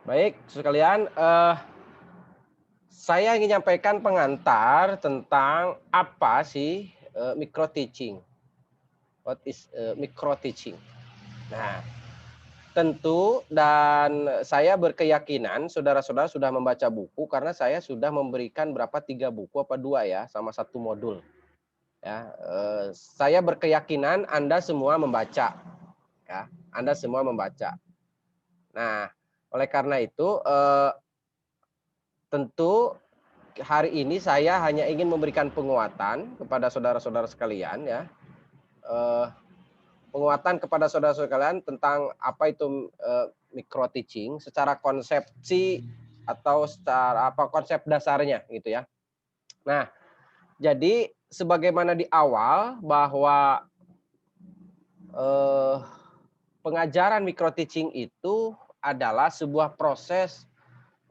Baik, sekalian, saya ingin nyampaikan pengantar tentang apa sih, micro teaching. What is, micro teaching? Nah, tentu dan saya berkeyakinan saudara-saudara sudah membaca buku karena saya sudah memberikan berapa, 3 buku apa 2 ya, sama satu modul ya. Saya berkeyakinan Anda semua membaca ya, Anda semua membaca. Nah, oleh karena itu, tentu hari ini saya hanya ingin memberikan penguatan kepada saudara-saudara sekalian ya, eee, penguatan kepada saudara-saudara sekalian tentang apa itu, micro teaching secara konsepsi atau secara apa, konsep dasarnya gitu ya. Nah, jadi sebagaimana di awal bahwa, eee, pengajaran micro teaching itu adalah sebuah proses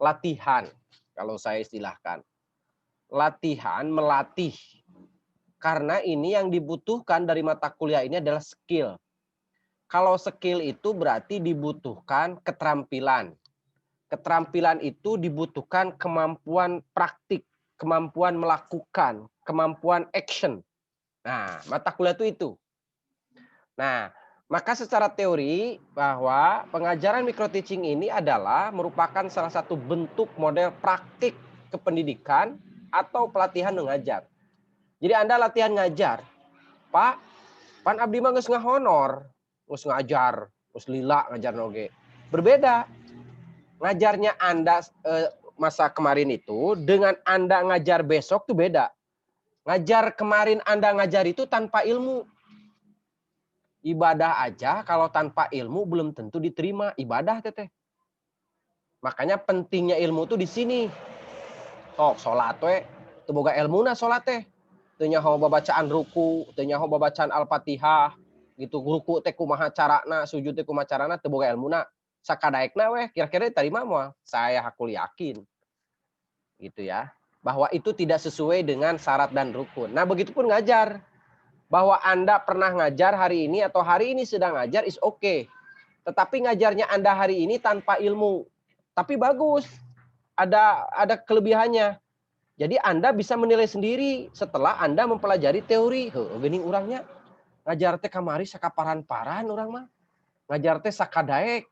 latihan, kalau saya istilahkan. Latihan, melatih. Karena ini yang dibutuhkan dari mata kuliah ini adalah skill. Kalau skill itu berarti dibutuhkan keterampilan. Keterampilan itu dibutuhkan kemampuan praktik, kemampuan melakukan, kemampuan action. Nah, mata kuliah itu. Nah, maka secara teori bahwa pengajaran micro teaching ini adalah merupakan salah satu bentuk model praktik kependidikan atau pelatihan mengajar. Jadi Anda latihan ngajar, Pak, pan abdi mah geus ngahonor, geus ngajar, geus lila ngajar oge. Berbeda, ngajarnya Anda, masa kemarin itu dengan Anda ngajar besok tuh beda. Ngajar kemarin Anda ngajar itu tanpa ilmu. Ibadah aja kalau tanpa ilmu belum tentu diterima ibadah teteh. Makanya pentingnya ilmu tuh di sini. Sok salat we teu boga elmuna salat teh. Teu nyaho babacaan ruku, teu nyaho babacaan Al-Fatihah, gitu. Ruku teh kumaha carana, sujud teh kumaha carana teu boga elmuna. Sakadaekna weh kira-kira ditarima moal. Saya hakul yakin, gitu ya. Bahwa itu tidak sesuai dengan syarat dan rukun. Nah, begitupun ngajar. Bahwa Anda pernah ngajar hari ini atau hari ini sedang ngajar is okay. Tetapi ngajarnya Anda hari ini tanpa ilmu. Tapi bagus. Ada kelebihannya. Jadi Anda bisa menilai sendiri setelah Anda mempelajari teori. Heuh, geuning urangnya ngajar teh kamari sakaparan-paran urang mah. Ngajar teh sakadaek,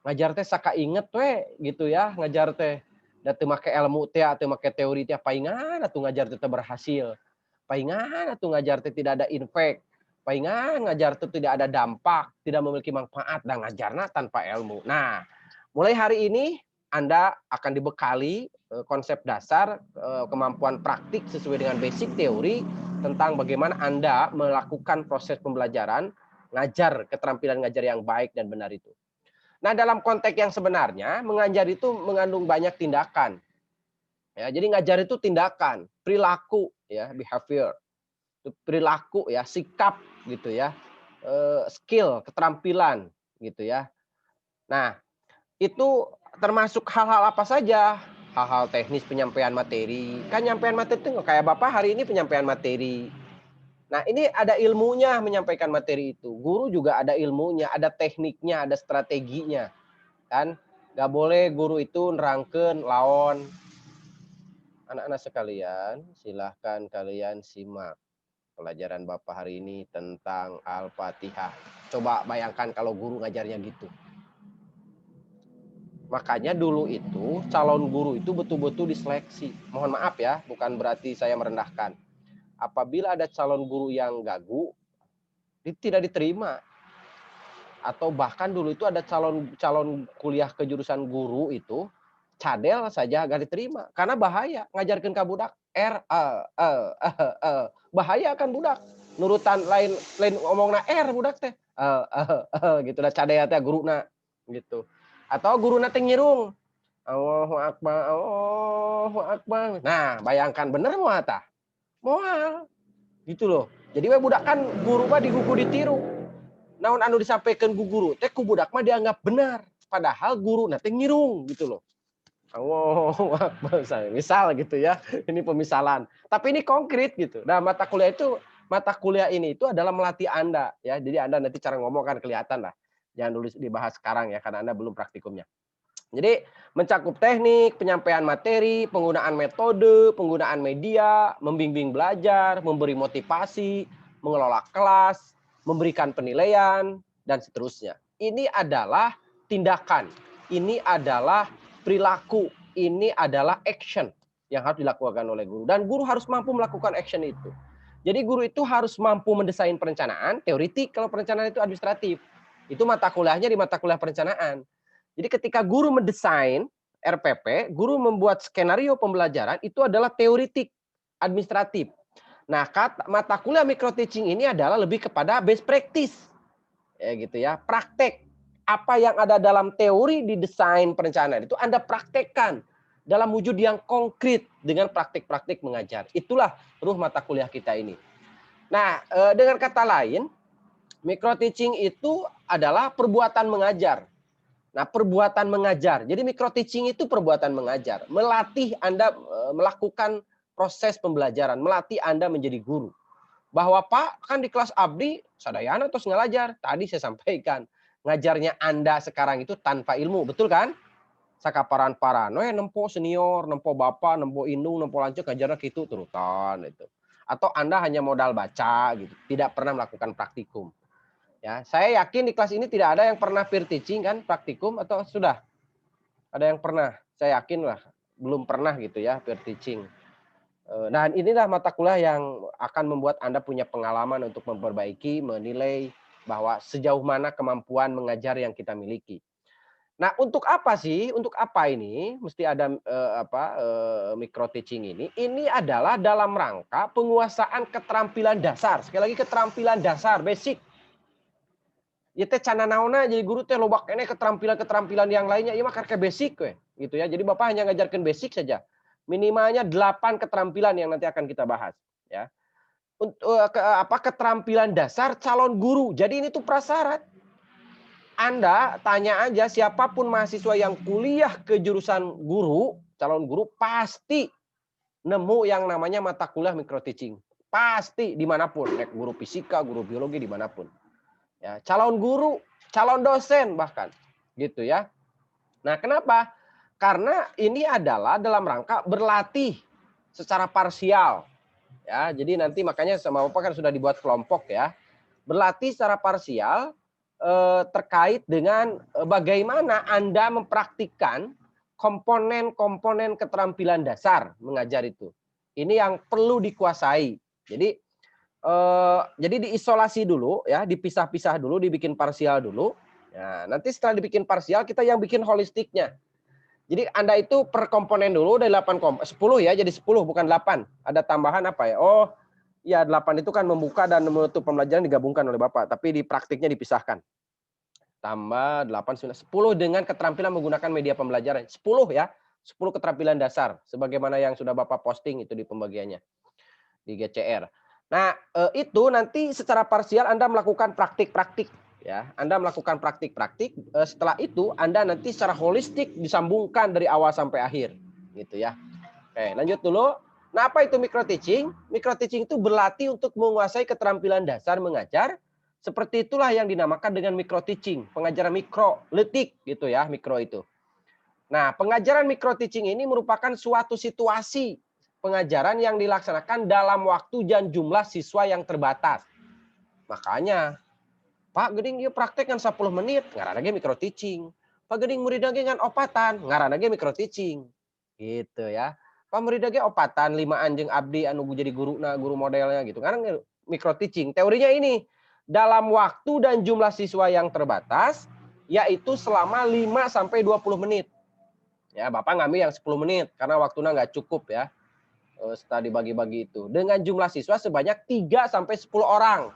ngajar teh sakainget we gitu ya, ngajar teh. Da teu make ilmu teh, teu make teori teh paingan atuh ngajar teh berhasil. Paingan atuh ngajar teh tidak ada impact. Paingan ngajar teh tidak ada dampak, tidak memiliki manfaat dan ngajarna tanpa ilmu. Nah, mulai hari ini Anda akan dibekali konsep dasar, kemampuan praktik sesuai dengan basic teori tentang bagaimana Anda melakukan proses pembelajaran, ngajar keterampilan ngajar yang baik dan benar itu. Nah, dalam konteks yang sebenarnya mengajar itu mengandung banyak tindakan. Ya, jadi ngajar itu tindakan, perilaku ya, behavior. Perilaku ya, sikap gitu ya. Skill, keterampilan gitu ya. Nah, itu termasuk hal-hal apa saja? Hal-hal teknis penyampaian materi. Kan nyampaian materi itu kayak Bapak hari ini penyampaian materi. Nah, ini ada ilmunya menyampaikan materi itu. Guru juga ada ilmunya, ada tekniknya, ada strateginya, kan. Nggak boleh guru itu nerangkeun laon. Anak-anak sekalian, silahkan kalian simak pelajaran Bapak hari ini tentang Al-Fatihah. Coba bayangkan kalau guru ngajarnya gitu. Makanya dulu itu calon guru itu betul-betul diseleksi. Mohon maaf ya, bukan berarti saya merendahkan. Apabila ada calon guru yang gagu, tidak diterima. Atau bahkan dulu itu ada calon calon kuliah kejurusan guru itu cadel saja gak diterima karena bahaya ngajarkan ke budak bahaya kan budak nurutan lain lain ngomongna budak teh gitu lah cadel teh guruna gitu atau guruna teh ngirung Allahu akbar Allahu akbar. Nah, bayangkan bener moal tah moal gitu loh. Jadi we budak kan guru mah digugu ditiru. Naon anu disampaikan ku guru teh ku budak mah dianggap benar, padahal guru teh ngirung gitu loh. Allahu Akbar, misal gitu ya, ini pemisalan. Tapi ini konkret gitu. Nah, mata kuliah ini itu adalah melatih Anda ya. Jadi Anda nanti cara ngomong kan kelihatan lah. Jangan dulu dibahas sekarang ya karena Anda belum praktikumnya. Jadi mencakup teknik, penyampaian materi, penggunaan metode, penggunaan media, membimbing belajar, memberi motivasi, mengelola kelas, memberikan penilaian, dan seterusnya. Ini adalah tindakan, ini adalah perilaku, ini adalah action yang harus dilakukan oleh guru. Dan guru harus mampu melakukan action itu. Jadi guru itu harus mampu mendesain perencanaan, teoritik, kalau perencanaan itu administratif. Itu mata kuliahnya di mata kuliah perencanaan. Jadi ketika guru mendesain RPP, guru membuat skenario pembelajaran itu adalah teoritik, administratif. Nah, mata kuliah micro teaching ini adalah lebih kepada best practice. Ya gitu ya, praktek. Apa yang ada dalam teori di desain perencanaan itu Anda praktekkan dalam wujud yang konkret dengan praktik-praktik mengajar. Itulah ruh mata kuliah kita ini. Nah, dengan kata lain, micro teaching itu adalah perbuatan mengajar. Nah, perbuatan mengajar. Jadi micro teaching itu perbuatan mengajar. Melatih Anda melakukan proses pembelajaran, melatih Anda menjadi guru. Bahwa Pak, kan di kelas abdi sadayana terus ngelajar. Tadi saya sampaikan, ngajarnya Anda sekarang itu tanpa ilmu, betul kan? Sakaparan-paran, nempo senior, nempo bapak, nempo indung, nempo lanjut, ngajarnya gitu turutan itu. Atau Anda hanya modal baca gitu, tidak pernah melakukan praktikum. Ya, saya yakin di kelas ini tidak ada yang pernah peer teaching kan, praktikum atau sudah? Ada yang pernah? Saya yakin lah, belum pernah gitu ya peer teaching. Dan inilah mata kuliah yang akan membuat Anda punya pengalaman untuk memperbaiki, menilai bahwa sejauh mana kemampuan mengajar yang kita miliki. Nah, untuk apa sih? Untuk apa ini mesti ada micro teaching ini? Ini adalah dalam rangka penguasaan keterampilan dasar. Sekali lagi keterampilan dasar, basic. Ya teh cana naona jadi guru teh lobak ini keterampilan-keterampilan yang lainnya ieu mah ke basic we, gitu ya. Jadi Bapak hanya ngajarkan basic saja. Minimalnya 8 keterampilan yang nanti akan kita bahas, ya. Keterampilan dasar calon guru. Jadi ini tuh prasyarat. Anda tanya aja siapapun mahasiswa yang kuliah ke jurusan guru, calon guru pasti nemu yang namanya mata kuliah micro teaching. Pasti dimanapun, naik guru fisika, guru biologi dimanapun. Ya, calon guru, calon dosen bahkan, gitu ya. Nah, kenapa? Karena ini adalah dalam rangka berlatih secara parsial. Ya, jadi nanti makanya sama Bapak kan sudah dibuat kelompok ya. Berlatih secara parsial terkait dengan bagaimana Anda mempraktikkan komponen-komponen keterampilan dasar mengajar itu. Ini yang perlu dikuasai. Jadi diisolasi dulu ya, dipisah-pisah dulu, dibikin parsial dulu. Ya, nanti setelah dibikin parsial kita yang bikin holistiknya. Jadi Anda itu per komponen dulu dari 10 ya, jadi 10 bukan 8. Ada tambahan apa ya? Oh, ya 8 itu kan membuka dan menutup pembelajaran digabungkan oleh Bapak, tapi di praktiknya dipisahkan. Tambah 8, 9, 10 dengan keterampilan menggunakan media pembelajaran. 10 ya, 10 keterampilan dasar sebagaimana yang sudah Bapak posting itu di pembagiannya di GCR. Nah, itu nanti secara parsial Anda melakukan praktik-praktik ya. Anda melakukan praktik-praktik, setelah itu Anda nanti secara holistik disambungkan dari awal sampai akhir gitu ya. Oke, lanjut dulu. Nah, apa itu micro teaching? Micro teaching itu berlatih untuk menguasai keterampilan dasar mengajar. Seperti itulah yang dinamakan dengan micro teaching, pengajaran mikro, letik gitu ya, mikro itu. Nah, pengajaran micro teaching ini merupakan suatu situasi pengajaran yang dilaksanakan dalam waktu dan jumlah siswa yang terbatas. Makanya, Pak Geding dia praktek kan 10 menit, ngaran lagi micro teaching. Pak Geding murid lagi ngan opatan, ngaran lagi micro teaching. Gitu ya. Pak murid lagi opatan 5 anjing abdi anu jadi guru modelnya gitu. Ngaran micro teaching. Teorinya ini, dalam waktu dan jumlah siswa yang terbatas, yaitu selama 5 sampai 20 menit. Ya, Bapak ngambil yang 10 menit karena waktunya nggak cukup ya. Setelah dibagi-bagi itu. Dengan jumlah siswa sebanyak 3 sampai 10 orang.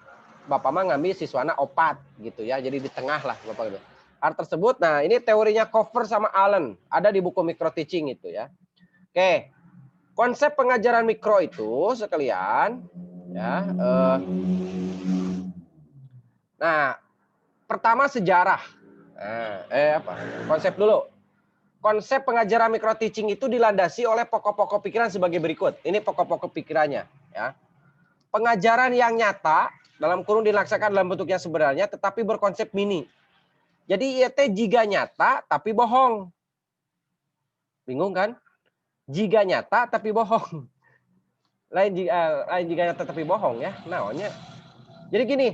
Bapak mah ngambil siswana 4 gitu ya. Jadi di tengah lah Bapak gitu. Hal tersebut, nah ini teorinya Cover sama Allen. Ada di buku micro teaching itu ya. Oke. Konsep pengajaran mikro itu sekalian ya. Nah, pertama sejarah. Konsep dulu. Konsep pengajaran micro teaching itu dilandasi oleh pokok-pokok pikiran sebagai berikut. Ini pokok-pokok pikirannya ya. Pengajaran yang nyata dalam kurung dilaksanakan dalam bentuk yang sebenarnya tetapi berkonsep mini. Jadi IET jika nyata tapi bohong. Bingung kan? Jika nyata tapi bohong. Lain jika nyata tapi bohong ya. Naonnya. Jadi gini,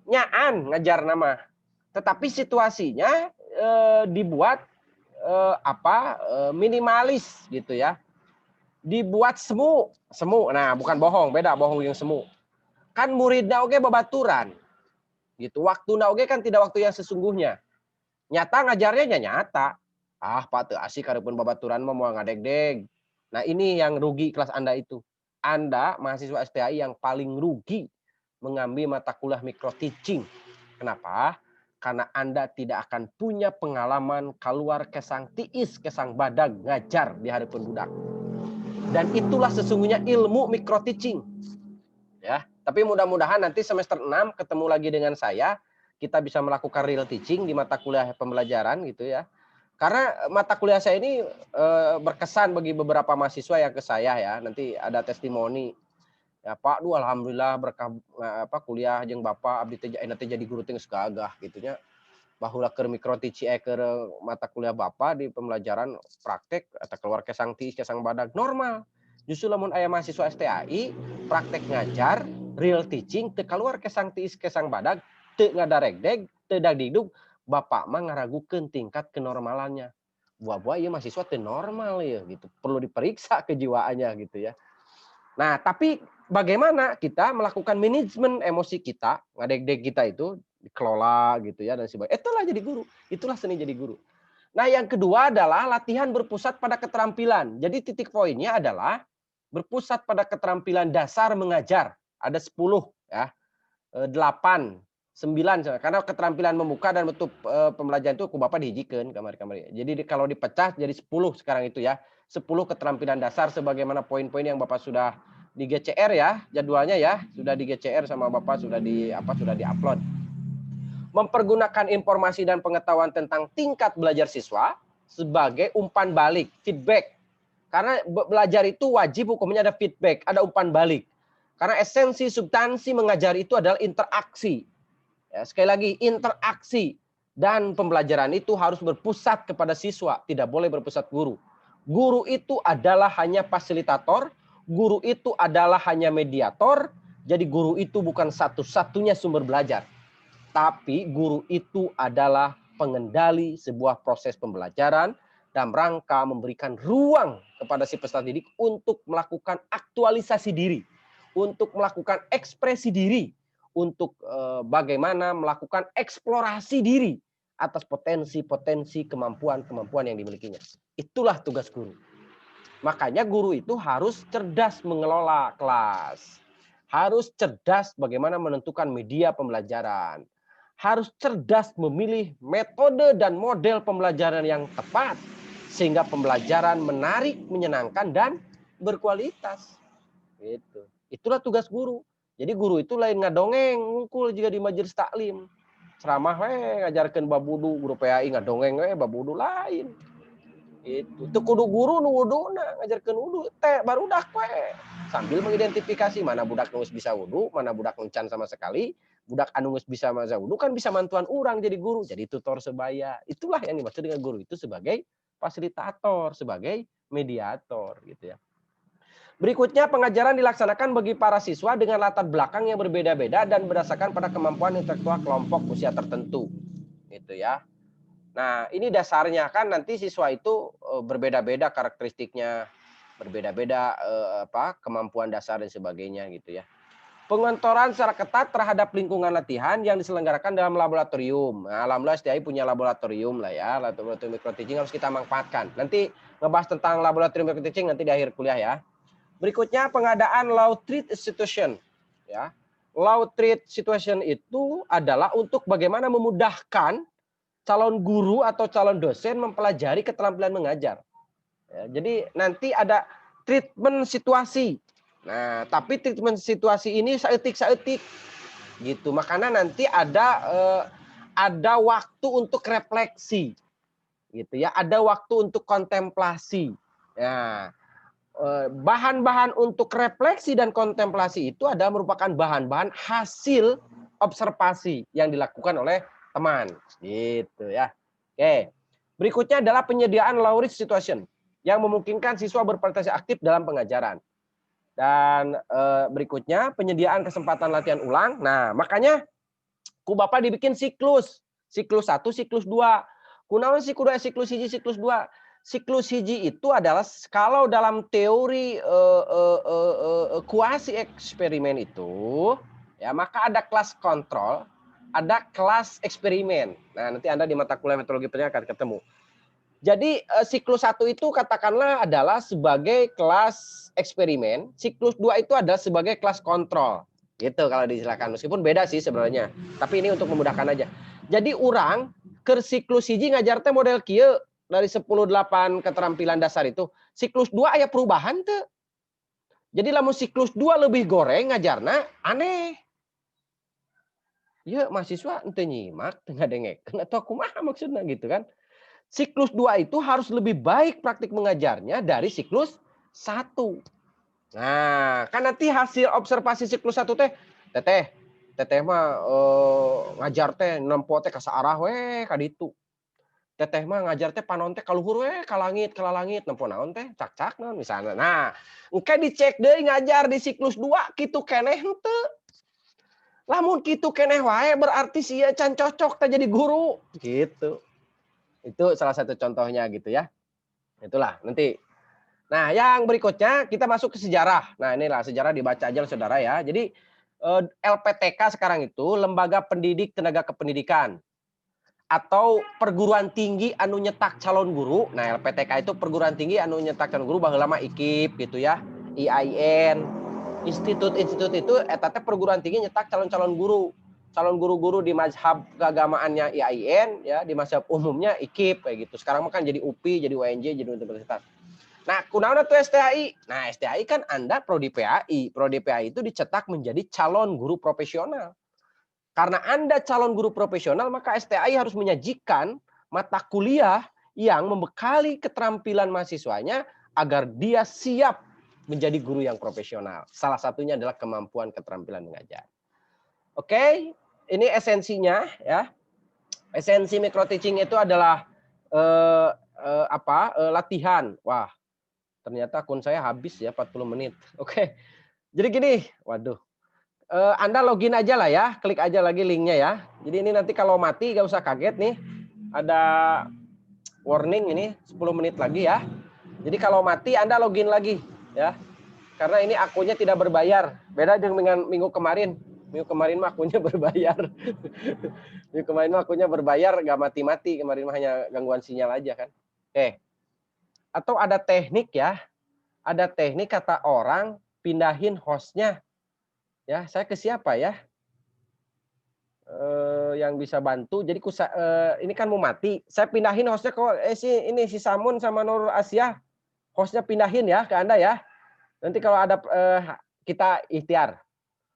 nyaan ngajar nama. Tetapi situasinya dibuat minimalis gitu ya. Dibuat semu. Nah, bukan bohong, beda bohong yang semu. Kan muridnya oke babaturan. Gitu. Waktuna oke kan tidak waktu yang sesungguhnya. Nyata ngajarnya nyata. Ah, Pak teu asik karepun babaturan mah moal ngadeg-deg. Nah, ini yang rugi kelas Anda itu. Anda mahasiswa STAI yang paling rugi mengambil mata kuliah micro teaching. Kenapa? Karena Anda tidak akan punya pengalaman keluar kesang tiis, kesang badag ngajar di hadapan budak. Dan itulah sesungguhnya ilmu micro teaching. Ya, tapi mudah-mudahan nanti semester 6 ketemu lagi dengan saya, kita bisa melakukan real teaching di mata kuliah pembelajaran gitu ya. Karena mata kuliah saya ini berkesan bagi beberapa mahasiswa yang ke saya ya. Nanti ada testimoni. Ya Pak, alhamdulillah berkah kuliah jeung Bapak abdi teh jadi guru teh geus gagah gitu nya. Baheula keur micro teaching keur mata kuliah Bapak di pembelajaran praktek atau keluar kesang tiis kesang badag normal. Justru lamun aya mahasiswa STAI praktek ngajar real teaching teu keluar kesang tiis kesang badag teu ngadaregdeg teu dagdidug Bapak mah ngaragukeun tingkat kenormalannya. Buah-buah ieu mahasiswa teu normal ya gitu. Perlu diperiksa kejiwaannya gitu ya. Nah, tapi bagaimana kita melakukan manajemen emosi kita, ngadeg-deg kita itu dikelola gitu ya dan sebagainya. Itulah jadi guru. Itulah seni jadi guru. Nah, yang kedua adalah latihan berpusat pada keterampilan. Jadi titik poinnya adalah berpusat pada keterampilan dasar mengajar. Ada 10 ya. 8, 9 karena keterampilan membuka dan bentuk pembelajaran itu ku Bapak dihijikeun kamari-kamari. Jadi kalau dipecah jadi 10 sekarang itu ya. 10 keterampilan dasar sebagaimana poin-poin yang Bapak sudah di GCR ya, jadwalnya ya, sudah di GCR sama Bapak sudah di-upload. Mempergunakan informasi dan pengetahuan tentang tingkat belajar siswa sebagai umpan balik, feedback. Karena belajar itu wajib hukumnya ada feedback, ada umpan balik. Karena esensi substansi mengajar itu adalah interaksi. Ya, sekali lagi interaksi dan pembelajaran itu harus berpusat kepada siswa, tidak boleh berpusat guru. Guru itu adalah hanya fasilitator, guru itu adalah hanya mediator, jadi guru itu bukan satu-satunya sumber belajar. Tapi guru itu adalah pengendali sebuah proses pembelajaran dalam rangka memberikan ruang kepada si peserta didik untuk melakukan aktualisasi diri, untuk melakukan ekspresi diri, untuk bagaimana melakukan eksplorasi diri atas potensi-potensi kemampuan-kemampuan yang dimilikinya. Itulah tugas guru. Makanya guru itu harus cerdas mengelola kelas. Harus cerdas bagaimana menentukan media pembelajaran. Harus cerdas memilih metode dan model pembelajaran yang tepat. Sehingga pembelajaran menarik, menyenangkan, dan berkualitas. Gitu. Itulah tugas guru. Jadi guru itu lain ngadongeng, ngungkul jika di majelis taklim. Ceramah ngajarkeun babudu, guru PAI ngadongeng babudu lain. Itu teu kudu guru nu wuduna ngajarkeun wudu teh barudak we. Sambil mengidentifikasi mana budak nu bisa wudu, mana budak nu can sama sekali. Budak anu geus bisa maza wudu kan bisa mantuan urang jadi guru, jadi tutor sebaya. Itulah yang dimaksud dengan guru itu sebagai fasilitator, sebagai mediator gitu ya. Berikutnya pengajaran dilaksanakan bagi para siswa dengan latar belakang yang berbeda-beda dan berdasarkan pada kemampuan intelektual kelompok usia tertentu. Gitu ya. Nah, ini dasarnya kan nanti siswa itu berbeda-beda karakteristiknya, berbeda-beda kemampuan dasar dan sebagainya gitu ya. Pengontrolan secara ketat terhadap lingkungan latihan yang diselenggarakan dalam laboratorium. Nah, alhamdulillah STAI punya laboratorium lah ya, laboratorium micro teaching harus kita manfaatkan. Nanti ngebahas tentang laboratorium micro teaching nanti di akhir kuliah ya. Berikutnya pengadaan law treat situation ya. Law treat situation itu adalah untuk bagaimana memudahkan calon guru atau calon dosen mempelajari keterampilan mengajar. Ya, jadi nanti ada treatment situasi. Nah, tapi treatment situasi ini saeutik-saeutik gitu. Makanya nanti ada waktu untuk refleksi. Gitu ya, ada waktu untuk kontemplasi. Ya, bahan-bahan untuk refleksi dan kontemplasi itu ada merupakan bahan-bahan hasil observasi yang dilakukan oleh teman gitu ya. Oke. Berikutnya adalah penyediaan low risk situation. yang memungkinkan siswa berpartisipasi aktif dalam pengajaran. Dan berikutnya penyediaan kesempatan latihan ulang. Nah, makanya ku Bapak dibikin siklus. Siklus 1, siklus 2. Kunaon sih kudu siklus hiji, siklus 2. Siklus hiji itu adalah kalau dalam teori kuasi eksperimen itu ya, maka ada kelas kontrol, ada kelas eksperimen. Nah, nanti Anda di mata kuliah metodologi penilaian akan ketemu. Jadi siklus 1 itu katakanlah adalah sebagai kelas eksperimen, siklus 2 itu adalah sebagai kelas kontrol. Gitu kalau disilakan. Meskipun beda sih sebenarnya. Tapi ini untuk memudahkan aja. Jadi orang ke siklus hiji ngajar teh model kieu dari 10-8 keterampilan dasar itu. Siklus 2 aya perubahan teu. Jadi lamun siklus 2 lebih goreng ngajarna aneh. Ya mahasiswa ente nyimak teu ngadengekeun atau kumaha maksudna gitu kan. Siklus 2 itu harus lebih baik praktik mengajarnya dari siklus 1. Nah, kan nanti hasil observasi siklus 1 teh, teteh mah ngajar teh nempo teh ka saarah we ka ditu. Teteh mah ngajar teh panon teh ka luhur we ka langit, nempo naon teh? Cak-cak naon misalna. Nah, engke dicek deui ngajar di siklus 2 kitu keneh henteu. Lamun kitu keneh wae berarti sia can cocok teh jadi guru, gitu. Itu salah satu contohnya gitu ya. Itulah nanti. Nah, yang berikutnya kita masuk ke sejarah. Nah, inilah sejarah dibaca aja Saudara ya. Jadi LPTK sekarang itu Lembaga Pendidik Tenaga Kependidikan atau perguruan tinggi anu nyetak calon guru. Nah, LPTK itu perguruan tinggi anu nyetak calon guru baheula mah IKIP gitu ya. IAIN. Institut-institut itu eta teh perguruan tinggi nyetak calon-calon guru. Calon guru-guru di mazhab keagamaannya IAIN ya, di mazhab umumnya IKIP kayak gitu. Sekarang mah kan jadi UPI, jadi UNJ, jadi universitas. Nah, kunaon tuh STAI? Nah, STAI kan Anda prodi PAI. Prodi PAI itu dicetak menjadi calon guru profesional. Karena Anda calon guru profesional, maka STAI harus menyajikan mata kuliah yang membekali keterampilan mahasiswanya agar dia siap menjadi guru yang profesional. Salah satunya adalah kemampuan keterampilan mengajar. Oke, ini esensinya ya. Esensi micro teaching itu adalah latihan. Wah, ternyata akun saya habis ya 40 menit. Oke. Jadi gini, waduh. Anda login aja lah ya, klik aja lagi linknya ya. Jadi ini nanti kalau mati gak usah kaget nih. Ada warning ini 10 menit lagi ya. Jadi kalau mati Anda login lagi ya. Karena ini akunnya tidak berbayar. Beda dengan minggu kemarin. Minggu kemarin mah akunnya berbayar. Minggu kemarin mah akunnya berbayar, gak mati-mati. Kemarin mah hanya gangguan sinyal aja kan. Oke. Atau ada teknik ya. Ada teknik kata orang pindahin hostnya. Ya, saya ke siapa ya? Yang bisa bantu. Jadi ini kan mau mati. Saya pindahin hostnya ke si Samun sama Nur Asia. Hostnya pindahin ya ke Anda ya. Nanti kalau ada kita ikhtiar.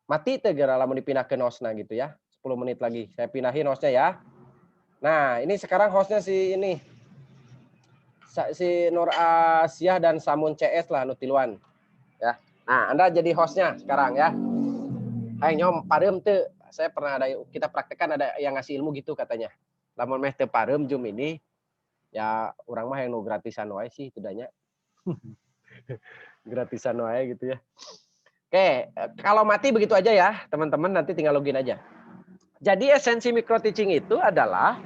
Mati tegera lamun dipindahkeun hostnya gitu ya. 10 menit lagi. Saya pindahin hostnya ya. Nah, ini sekarang hostnya si ini. Si Nur Asia dan Samun CS lah Nutiluan. Ya. Nah, Anda jadi hostnya sekarang ya. Hai nyom, pareum teu. Saya pernah ada kita praktekkan ada yang ngasih ilmu gitu katanya. Lamun meh teu pareum Zoom ini ya urang mah yang nu gratisan wae sih tidaknya. Gratisan wae gitu ya. Oke, kalau mati begitu aja ya, teman-teman nanti tinggal login aja. Jadi esensi micro teaching itu adalah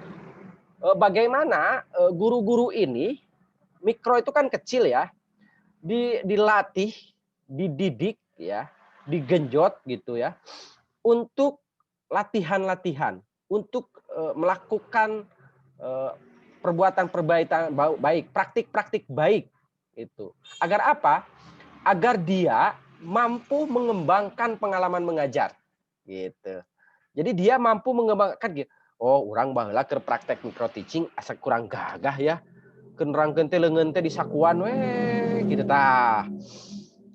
bagaimana guru-guru ini mikro itu kan kecil ya, dilatih, dididik ya, digenjot gitu ya, untuk latihan-latihan, untuk melakukan perbuatan-perbuatan baik, praktik-praktik baik itu. Agar apa? Agar dia mampu mengembangkan pengalaman mengajar gitu. Jadi dia mampu mengembangkan gitu. Oh, urang baheula keur praktek micro teaching asa kurang gagah ya. Kenerangkeun teh leungeun teh disakuan we gitu tah.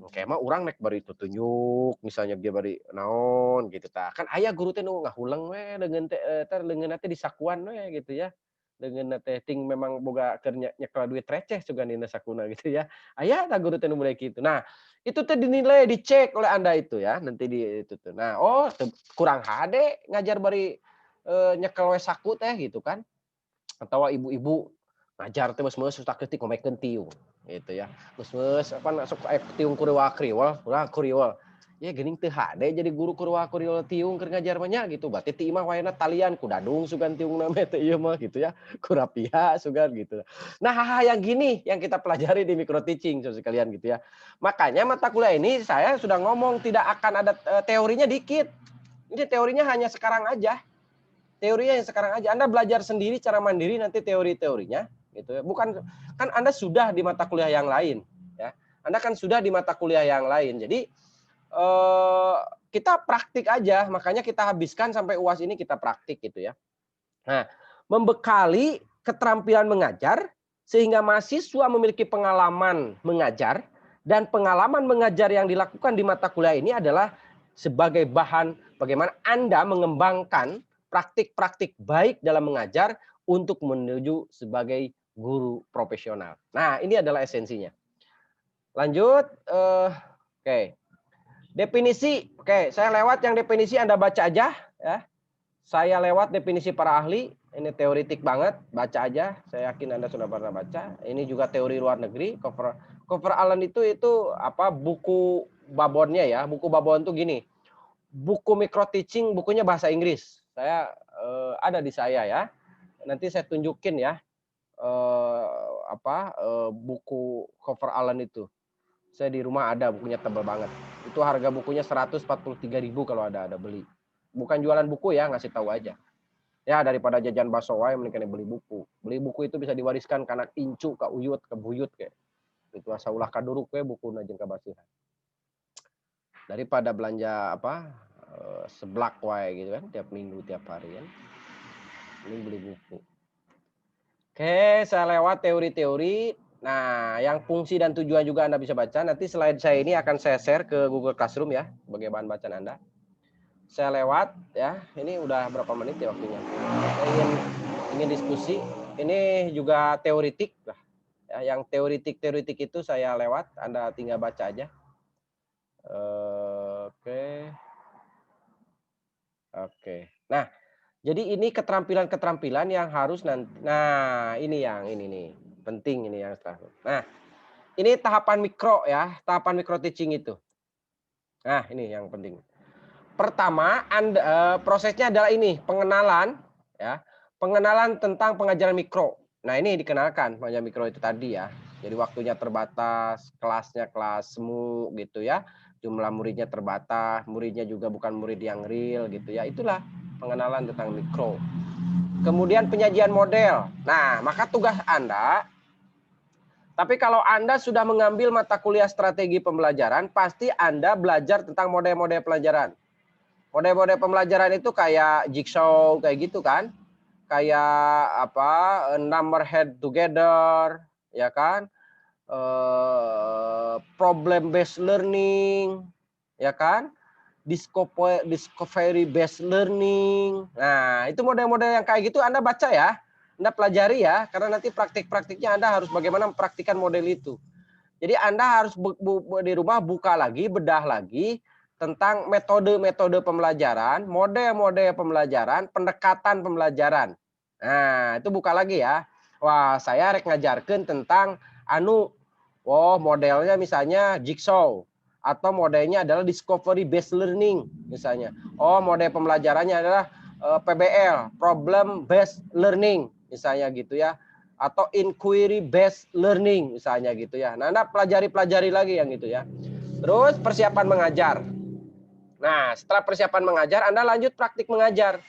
Oke mah urang nek bari tutunjuk misalnya dia bari naon gitu tah. Kan aya guru teh nu ngahuleng we leungeun teh leungeunna teh disakuan we gitu ya. Leungeunna teh ting memang boga keur nyekel duit receh sugan dina sakuna gitu ya. Aya tah guru teh nu mulai kitu. Nah, itu teh dinilai, dicek oleh Anda itu ya, nanti di itu tuh. Nah, oh kurang hade ngajar bari nyekel we saku teh gitu kan. Atau ibu-ibu ngajar teh meus-meus susah ketik ngomekeun tiung. gitu ya. Geus apa sok tiung kuriwal kriwel, ulah kuriwel. Ya geuning teu hade jadi guru kuriwal kriwel tiung keur ngajar mah nya gitu. Berarti ti imah wayahna talian ku dadung sugan tiungna mah teh ieu mah gitu ya. Ku rapia sugan gitu. Nah, hal-hal yang gini yang kita pelajari di micro teaching saudara sekalian gitu ya. Makanya mata kuliah ini saya sudah ngomong tidak akan ada teorinya dikit. Ini teorinya hanya sekarang aja. Teorinya yang sekarang aja. Anda belajar sendiri cara mandiri nanti teori-teorinya gitu ya. Bukan kan Anda sudah di mata kuliah yang lain ya. Anda kan sudah di mata kuliah yang lain. Jadi kita praktik aja, makanya kita habiskan sampai UAS ini kita praktik gitu ya. Nah, membekali keterampilan mengajar sehingga mahasiswa memiliki pengalaman mengajar dan pengalaman mengajar yang dilakukan di mata kuliah ini adalah sebagai bahan bagaimana Anda mengembangkan praktik-praktik baik dalam mengajar untuk menuju sebagai guru profesional. Nah, ini adalah esensinya. Lanjut, oke. Definisi, oke, saya lewat yang definisi Anda baca aja ya. Saya lewat definisi para ahli, ini teoritik banget, baca aja. Saya yakin Anda sudah pernah baca. Ini juga teori luar negeri. Cover Allen itu apa buku babonnya ya. Buku babon tuh gini. Buku micro teaching, bukunya bahasa Inggris. Saya ada di saya ya. Nanti saya tunjukin ya buku Cover Allen itu. Saya di rumah ada bukunya tebal banget. Itu harga bukunya 143.000 kalau ada beli. Bukan jualan buku ya, ngasih tahu aja. Ya daripada jajan bakso wae mending beli buku. Beli buku itu bisa diwariskan ke anak incu, ke uyut, ke buyut kayak. Itu asa ulah kaduruk we buku jeung kabasihan. Daripada belanja seblak wae gitu kan tiap minggu tiap hari kan. Mending beli buku. Oke, saya lewat teori-teori. Nah, yang fungsi dan tujuan juga Anda bisa baca. Nanti slide saya ini akan saya share ke Google Classroom ya, sebagai bahan bacaan Anda. Saya lewat ya, ini udah berapa menit ya waktunya. Saya ingin diskusi. Ini juga teoritik lah. Ya, yang teoritik itu saya lewat, Anda tinggal baca aja. Oke. Nah, jadi ini keterampilan-keterampilan yang harus nanti. Nah, ini nih. Penting ini yang terakhir. Nah, ini tahapan mikro ya, tahapan mikro teaching itu. Nah, ini yang penting. Pertama, prosesnya adalah ini, pengenalan ya. Pengenalan tentang pengajaran mikro. Nah, ini dikenalkan pengajaran mikro itu tadi ya. Jadi waktunya terbatas, kelasnya kelas semu gitu ya. Jumlah muridnya terbatas, muridnya juga bukan murid yang real gitu ya. Itulah pengenalan tentang mikro. Kemudian penyajian model. Nah, maka tugas Anda, tapi kalau Anda sudah mengambil mata kuliah strategi pembelajaran, pasti Anda belajar tentang model-model pelajaran. Model-model pembelajaran itu kayak jigsaw kayak gitu kan. Kayak number head together, ya kan? Problem based learning, ya kan? Discovery based learning. Nah, itu model-model yang kayak gitu Anda baca ya. Anda pelajari ya, karena nanti praktik-praktiknya Anda harus bagaimana mempraktikkan model itu. Jadi Anda harus di rumah buka lagi, bedah lagi tentang metode-metode pembelajaran, model-model pembelajaran, pendekatan pembelajaran. Nah, itu buka lagi ya. Wah, saya rek ngajarkeun tentang modelnya misalnya jigsaw atau modelnya adalah discovery based learning misalnya. Oh, model pembelajarannya adalah PBL, problem based learning misalnya gitu ya. Atau inquiry based learning misalnya gitu ya. Nah, Anda pelajari lagi yang gitu ya. Terus persiapan mengajar. Nah, setelah persiapan mengajar, Anda lanjut praktik mengajar.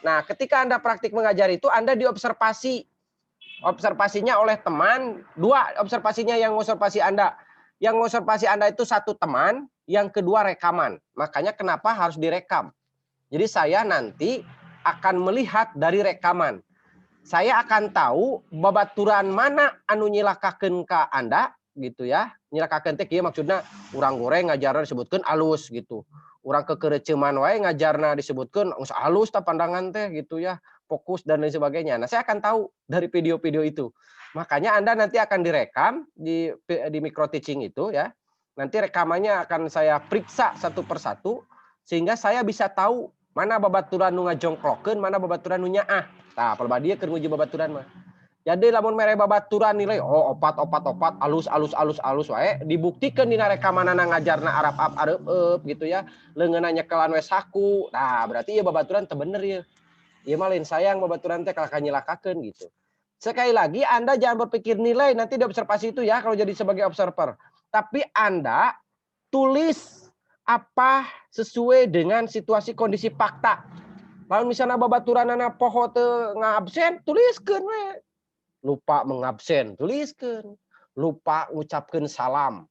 Nah, ketika Anda praktik mengajar itu, Anda diobservasi. Observasinya oleh teman, dua observasinya yang observasi Anda. Yang observasi Anda itu satu teman, yang kedua rekaman. Makanya kenapa harus direkam. Jadi saya nanti akan melihat dari rekaman. Saya akan tahu babaturan mana anu nyilakakeun ka Anda gitu ya. Nyilakakeun teh kieu maksudna urang goreng ngajarna disebutkeun alus gitu. Urang kekereuceuman wae ngajarna disebutkeun geus alus tah pandangan teh gitu ya. Fokus dan lain sebagainya. Nah, saya akan tahu dari video-video itu. Makanya Anda nanti akan direkam di micro teaching itu ya. Nanti rekamannya akan saya periksa satu persatu sehingga saya bisa tahu mana babaturan nu ngajongklokeun, mana babaturan nu nyaah. Tah, palebah dieu keur nguji babaturan mah. Jadi lamun mere babaturan nilai opat alus wae dibuktikan dina rekamanana ngajarna Arab areup gitu ya. Leungeunna nyekelan we saku. Nah, berarti ieu babaturan teu bener ieu. Ieu mah lain sayang babaturan teh kalaka nyilakakeun gitu. Sekali lagi Anda jangan berpikir nilai nanti di observasi itu ya kalau jadi sebagai observer. Tapi Anda tulis apa sesuai dengan situasi kondisi fakta. Kalau misalnya babaturanana poho teu ngabsen, tuliskeun we. Lupa mengabsen, tuliskeun. Lupa ngucapkeun salam.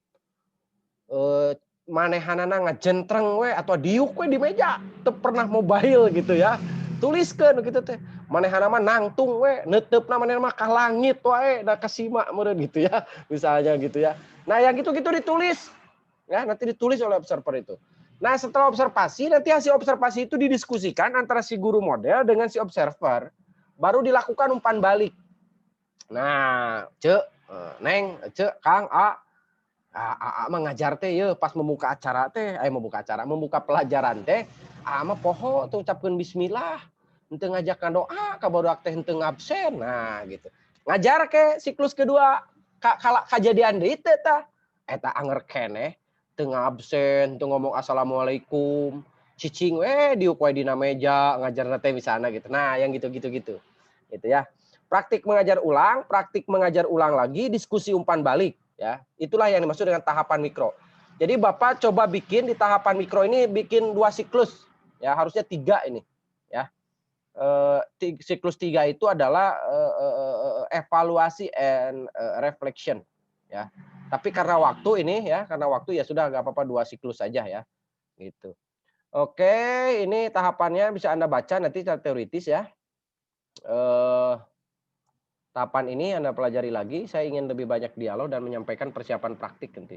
Manehanana ngajentreng we atau diuk we di meja. Teu pernah mobile gitu ya. Tuliskeun gitu teh. Manehana mah nangtung we, neuteupna manehna mah ka langit wae, da ka sima meureun gitu ya. Misalnya gitu ya. Nah, yang gitu-gitu ditulis. Ya, nanti ditulis oleh observer itu. Nah, setelah observasi, nanti hasil observasi itu didiskusikan antara si guru model dengan si observer. Baru dilakukan umpan balik. Nah, Cek, Neng, Cek, Kang, A mengajar teh ya pas membuka acara teh, membuka pelajaran teh, mah poho tuh ucapkeun bismillah, henteu ngajakan doa, ka barudak teh henteu ngabsen. Nah, gitu. Ngajar ke siklus kedua, kajadian deui teh tah. Eta anger keneh, teu ngabsen, teu ngomong assalamualaikum, cicing we diuk we dina meja, ngajarna teh misalna gitu. Nah, yang gitu-gitu gitu. Gitu ya. Praktik mengajar ulang lagi, diskusi umpan balik ya. Itulah yang dimaksud dengan tahapan mikro. Jadi Bapak coba bikin di tahapan mikro ini bikin 2 siklus ya, harusnya 3 ini ya. Siklus 3 itu adalah evaluasi and reflection ya. Tapi karena waktu ini ya, karena waktu ya sudah nggak apa-apa 2 siklus saja ya gitu. Oke, ini tahapannya bisa Anda baca nanti secara teoritis ya. Tahapan ini Anda pelajari lagi, saya ingin lebih banyak dialog dan menyampaikan persiapan praktik nanti.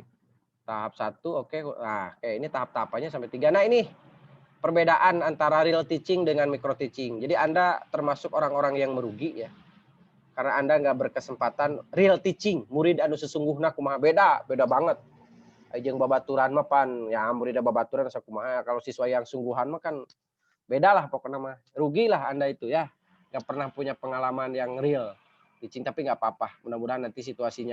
Tahap 1 oke, nah ini tahap-tahapannya sampai 3. Nah ini perbedaan antara real teaching dengan micro teaching. Jadi Anda termasuk orang-orang yang merugi ya. Karena Anda nggak berkesempatan real teaching, murid anu sesungguhna kumaha beda banget. Jeung babaturan mah pan ya murid babaturan sakumaha, kalau siswa yang sungguhan mah kan beda lah pokoknya mah. Rugilah Anda itu ya. Nggak pernah punya pengalaman yang real teaching, tapi nggak apa-apa. Mudah-mudahan nanti situasinya